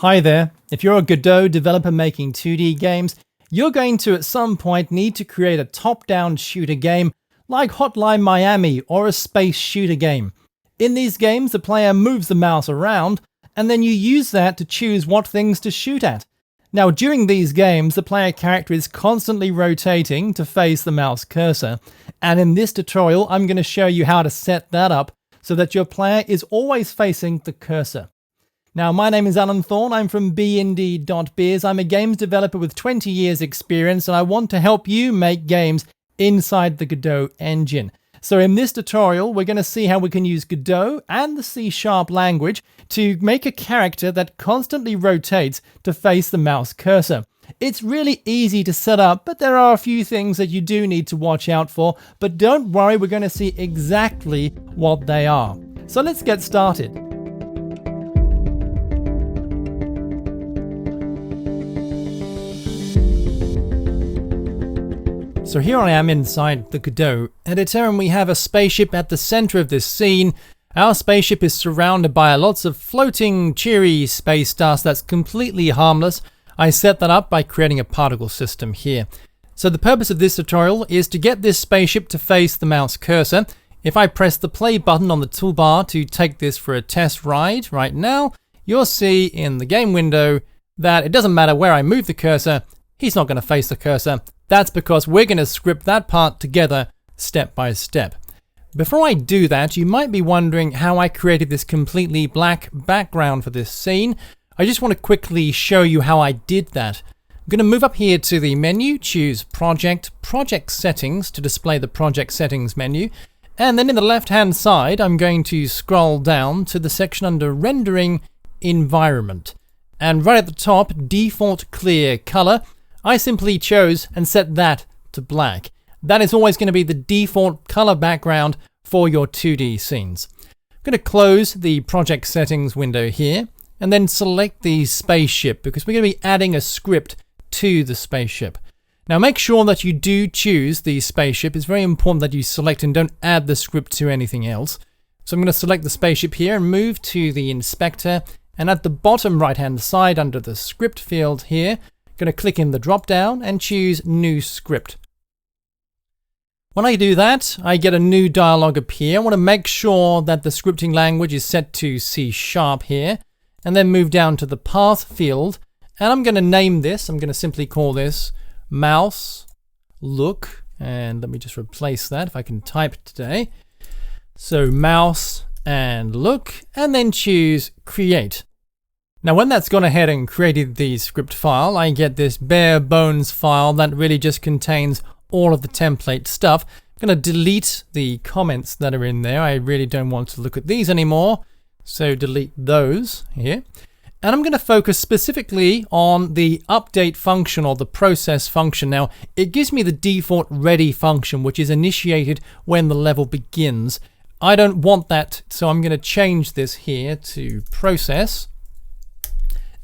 Hi there. If you're a Godot developer making 2D games, you're going to at some point need to create a top-down shooter game like Hotline Miami or a space shooter game. In these games, the player moves the mouse around, and then you use that to choose what things to shoot at. Now, during these games, the player character is constantly rotating to face the mouse cursor, and in this tutorial, I'm going to show you how to set that up so that your player is always facing the cursor. Now, my name is Alan Thorn. I'm from BeIndie.biz. I'm a games developer with 20 years experience, and I want to help you make games inside the Godot engine. So in this tutorial, we're going to see how we can use Godot and the C# language to make a character that constantly rotates to face the mouse cursor. It's really easy to set up, but there are a few things that you do need to watch out for. But don't worry, we're going to see exactly what they are. So let's get started. So here I am inside the Godot editor, and we have a spaceship at the center of this scene. Our spaceship is surrounded by lots of floating, cheery space dust that's completely harmless. I set that up by creating a particle system here. So the purpose of this tutorial is to get this spaceship to face the mouse cursor. If I press the play button on the toolbar to take this for a test ride right now, you'll see in the game window that it doesn't matter where I move the cursor, he's not going to face the cursor. That's because we're going to script that part together step by step. Before I do that, you might be wondering how I created this completely black background for this scene. I just want to quickly show you how I did that. I'm going to move up here to the menu, choose Project Settings to display the Project Settings menu. And then in the left-hand side, I'm going to scroll down to the section under Rendering Environment. And right at the top, Default Clear Color. I simply chose and set that to black. That is always going to be the default color background for your 2D scenes. I'm going to close the project settings window here and then select the spaceship because we're going to be adding a script to the spaceship. Now make sure that you do choose the spaceship. It's very important that you select and don't add the script to anything else. So I'm going to select the spaceship here and move to the inspector, and at the bottom right hand side under the script field here, going to click in the drop down and choose New Script. When I do that, I get a new dialog appear. I want to make sure that the scripting language is set to C# here, and then move down to the Path field, and I'm going to name this. I'm going to simply call this Mouse Look, and let me just replace that if I can type today. So Mouse and Look, and then choose Create. Now when that's gone ahead and created the script file, I get this bare bones file that really just contains all of the template stuff. I'm going to delete the comments that are in there. I really don't want to look at these anymore, so delete those here. And I'm going to focus specifically on the update function or the process function. Now it gives me the default ready function, which is initiated when the level begins. I don't want that, so I'm going to change this here to process.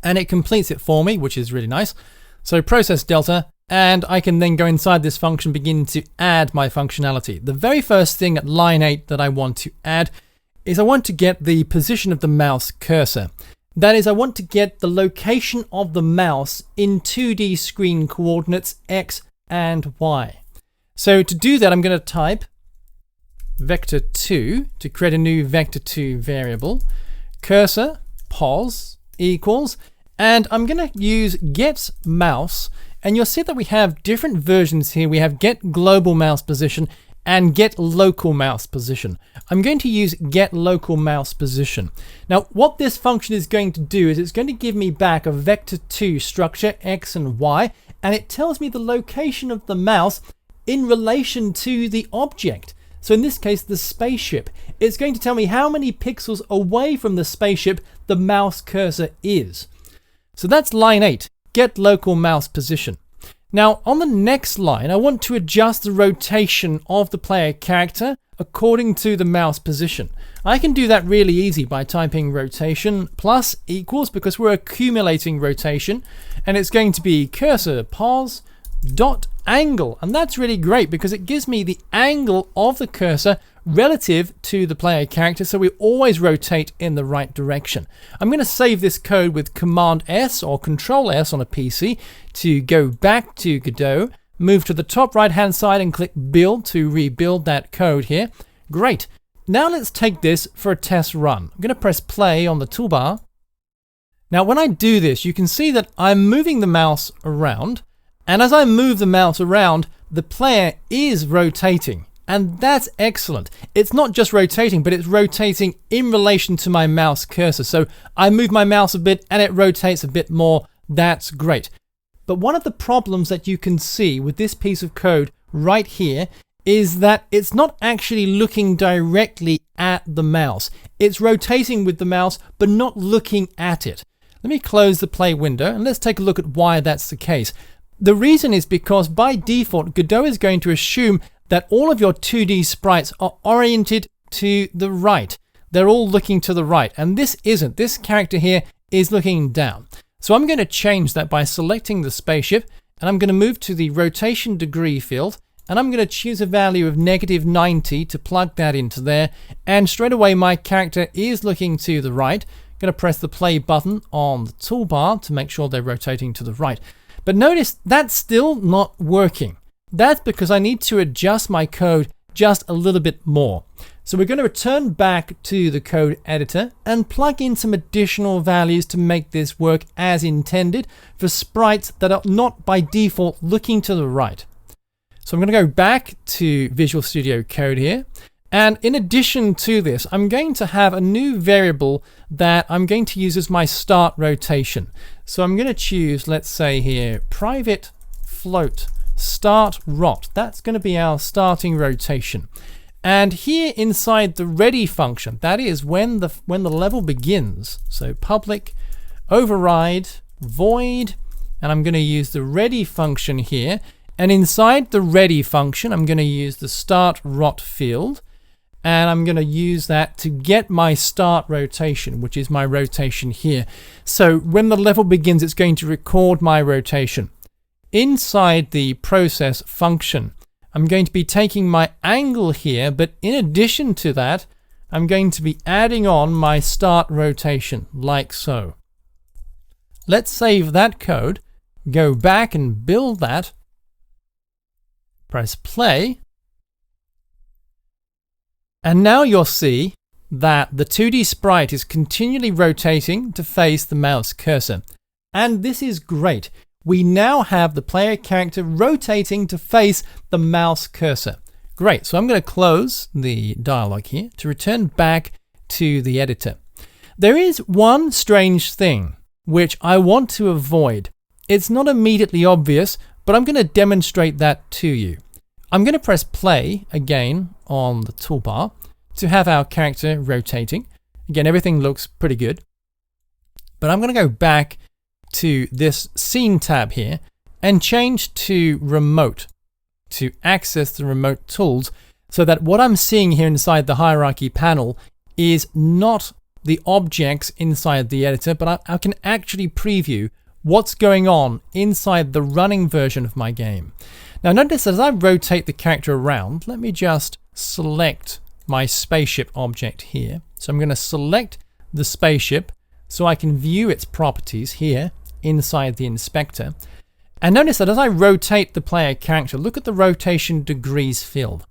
And it completes it for me, which is really nice. So process delta, and I can then go inside this function, begin to add my functionality. The very first thing at line 8 that I want to add is I want to get the position of the mouse cursor. That is, I want to get the location of the mouse in 2D screen coordinates X and Y. So to do that, I'm going to type vector2 to create a new vector2 variable, cursor pos equals, and I'm going to use get mouse, and you'll see that we have different versions here. We have get global mouse position and get local mouse position. I'm going to use get local mouse position. Now what this function is going to do is it's going to give me back a vector2 structure X and Y, and it tells me the location of the mouse in relation to the object. So in this case, the spaceship. It's going to tell me how many pixels away from the spaceship the mouse cursor is. So that's line 8, get local mouse position. Now on the next line, I want to adjust the rotation of the player character according to the mouse position. I can do that really easy by typing rotation plus equals, because we're accumulating rotation, and it's going to be cursor pos dot angle, and that's really great because it gives me the angle of the cursor relative to the player character, so we always rotate in the right direction. I'm going to save this code with Command S or Control S on a PC to go back to Godot, move to the top right hand side and click Build to rebuild that code here. Great. Now let's take this for a test run. I'm going to press play on the toolbar. Now when I do this, you can see that I'm moving the mouse around, and as I move the mouse around, the player is rotating, and that's excellent. It's not just rotating, but it's rotating in relation to my mouse cursor. So I move my mouse a bit and it rotates a bit more. That's great. But one of the problems that you can see with this piece of code right here is that it's not actually looking directly at the mouse. It's rotating with the mouse, but not looking at it. Let me close the play window and let's take a look at why that's the case. The reason is because by default, Godot is going to assume that all of your 2D sprites are oriented to the right. They're all looking to the right, and this isn't. This character here is looking down. So I'm going to change that by selecting the spaceship, and I'm going to move to the rotation degree field, and I'm going to choose a value of -90 to plug that into there, and straight away my character is looking to the right. I'm going to press the play button on the toolbar to make sure they're rotating to the right. But notice that's still not working. That's because I need to adjust my code just a little bit more. So we're going to return back to the code editor and plug in some additional values to make this work as intended for sprites that are not by default looking to the right. So I'm going to go back to Visual Studio Code here. And in addition to this, I'm going to have a new variable that I'm going to use as my start rotation. So I'm going to choose, let's say here, private float start rot. That's going to be our starting rotation. And here inside the ready function, that is when the level begins. So public override void, and I'm going to use the ready function here. And inside the ready function, I'm going to use the start rot field. And I'm going to use that to get my start rotation, which is my rotation here. So when the level begins, it's going to record my rotation. Inside the process function, I'm going to be taking my angle here, but in addition to that, I'm going to be adding on my start rotation, like so. Let's save that code, go back and build that, press play. And now you'll see that the 2D sprite is continually rotating to face the mouse cursor. And this is great. We now have the player character rotating to face the mouse cursor. Great, so I'm going to close the dialog here to return back to the editor. There is one strange thing which I want to avoid. It's not immediately obvious, but I'm going to demonstrate that to you. I'm going to press play again on the toolbar to have our character rotating. Again, everything looks pretty good. But I'm going to go back to this scene tab here and change to remote to access the remote tools so that what I'm seeing here inside the hierarchy panel is not the objects inside the editor, but I can actually preview what's going on inside the running version of my game. Now notice as I rotate the character around, let me just select my spaceship object here. So I'm going to select the spaceship so I can view its properties here inside the inspector. And notice that as I rotate the player character, look at the rotation degrees field.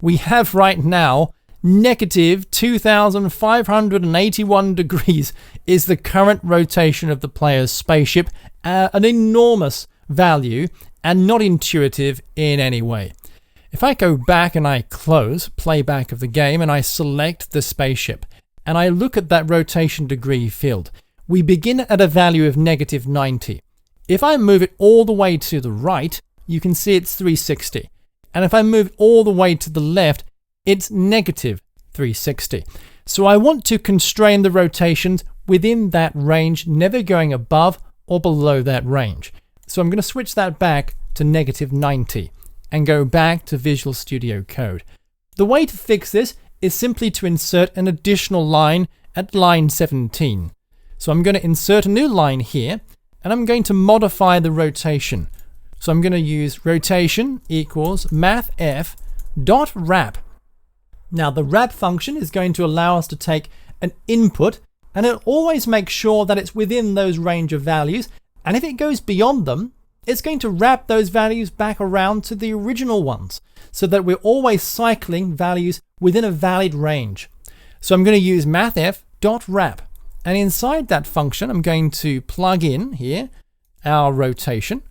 We have right now negative 2,581 degrees is the current rotation of the player's spaceship, an enormous value and not intuitive in any way. If I go back and I close playback of the game and I select the spaceship and I look at that rotation degree field, we begin at a value of negative 90. If I move it all the way to the right, you can see it's 360. And if I move it all the way to the left, it's negative 360. So I want to constrain the rotations within that range, never going above or below that range. So I'm going to switch that back to negative 90 and go back to Visual Studio Code. The way to fix this is simply to insert an additional line at line 17. So I'm going to insert a new line here and I'm going to modify the rotation. So I'm going to use rotation equals mathf.wrap. Now the wrap function is going to allow us to take an input, and it always makes sure that it's within those range of values, and if it goes beyond them, it's going to wrap those values back around to the original ones, so that we're always cycling values within a valid range. So I'm going to use mathf.wrap, and inside that function I'm going to plug in here our rotation,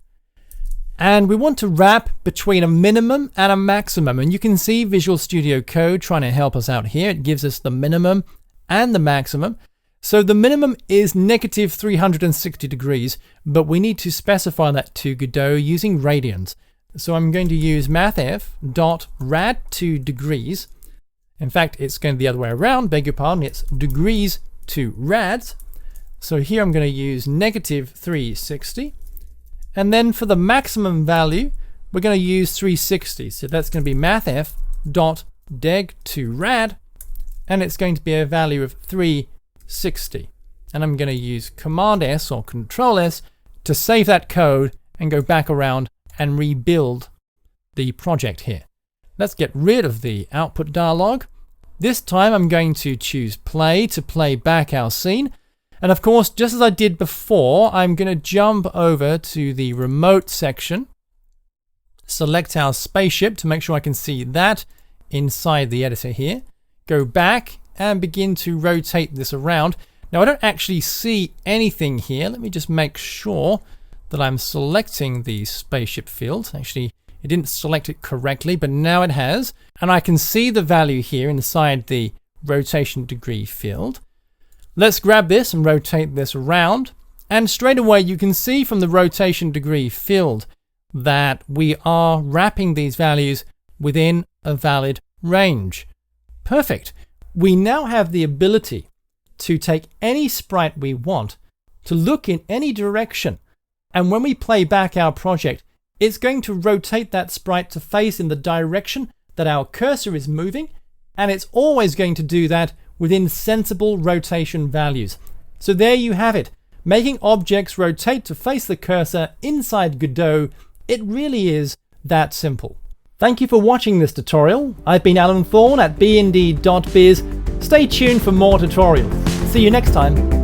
and we want to wrap between a minimum and a maximum, and you can see Visual Studio Code trying to help us out here. It gives us the minimum and the maximum. So the minimum is negative 360 degrees, but we need to specify that to Godot using radians. So I'm going to use mathf.rad2degrees. In fact, it's going the other way around, beg your pardon, it's degrees to rads. So here I'm going to use negative 360. And then for the maximum value, we're going to use 360. So that's going to be mathf.deg2rad, and it's going to be a value of 360. And I'm going to use Command S or Control S to save that code and go back around and rebuild the project here. Let's get rid of the output dialog. This time I'm going to choose play to play back our scene. And of course, just as I did before, I'm going to jump over to the remote section, select our spaceship to make sure I can see that inside the editor here, go back and begin to rotate this around. Now I don't actually see anything here. Let me just make sure that I'm selecting the spaceship field. Actually, it didn't select it correctly, but now it has. And I can see the value here inside the rotation degree field. Let's grab this and rotate this around. And straight away you can see from the rotation degree field that we are wrapping these values within a valid range. Perfect. We now have the ability to take any sprite we want to look in any direction. And when we play back our project, it's going to rotate that sprite to face in the direction that our cursor is moving. And it's always going to do that within sensible rotation values. So there you have it. Making objects rotate to face the cursor inside Godot. It really is that simple. Thank you for watching this tutorial. I've been Alan Thorn at BeIndie.biz. Stay tuned for more tutorials. See you next time.